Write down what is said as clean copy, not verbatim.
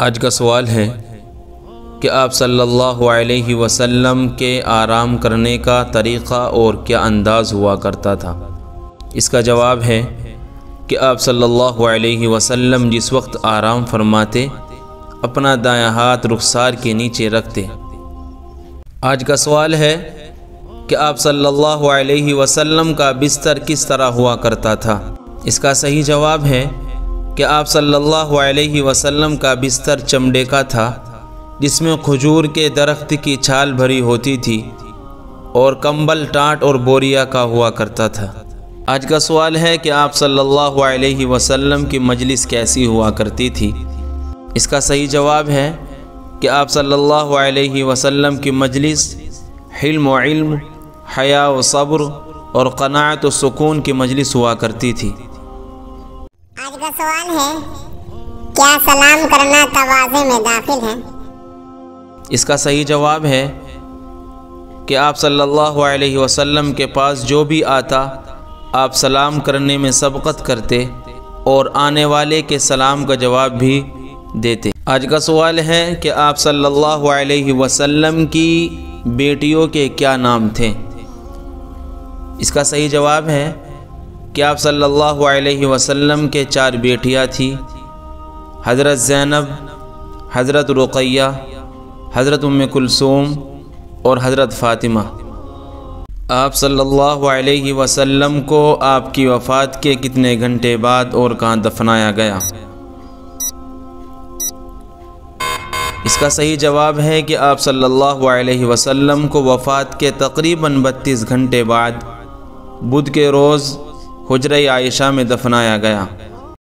آج کا سوال ہے کہ آپ صلی اللہ علیہ وسلم کے آرام کرنے کا طریقہ اور کیا انداز ہوا کرتا تھا۔ اس کا جواب ہے کہ آپ صلی اللہ علیہ وسلم جس وقت آرام فرماتے اپنا دایاں ہاتھ رخسار کے نیچے رکھتے۔ آج کا سوال ہے کہ آپ صلی اللہ علیہ وسلم کا بستر کس طرح ہوا کرتا تھا۔ اس کا صحیح جواب ہے کہ آپ صلی اللہ علیہ وسلم کا بستر چمڑے کا تھا، جس میں کھجور کے درخت کی چھال بھری ہوتی تھی اور کمبل ٹاٹ اور بوریا کا ہوا کرتا تھا۔ آج کا سوال ہے کہ آپ صلی اللہ علیہ وسلم کی مجلس کیسی ہوا کرتی تھی۔ اس کا صحیح جواب ہے کہ آپ صلی اللہ علیہ وسلم کی مجلس حلم و علم، حیا و صبر اور قناعت و سکون کی مجلس ہوا کرتی تھی۔ آج کا سوال ہے کیا سلام کرنا تواضع میں داخل ہے؟ اس کا صحیح جواب ہے کہ آپ صلی اللہ علیہ وسلم کے پاس جو بھی آتا آپ سلام کرنے میں سبقت کرتے اور آنے والے کے سلام کا جواب بھی دیتے۔ آج کا سوال ہے کہ آپ صلی اللہ علیہ وسلم کی بیٹیوں کے کیا نام تھے۔ اس کا صحیح جواب ہے کہ آپ صلی اللہ علیہ وسلم کے 4 بیٹیاں تھیں، حضرت زینب، حضرت رقیہ، حضرت ام کلثوم اور حضرت فاطمہ۔ آپ صلی اللہ علیہ وسلم کو آپ کی وفات کے کتنے گھنٹے بعد اور کہاں دفنایا گیا؟ اس کا صحیح جواب ہے کہ آپ صلی اللہ علیہ وسلم کو وفات کے تقریباً 32 گھنٹے بعد بدھ کے روز حجرہ عائشہ میں دفنایا گیا۔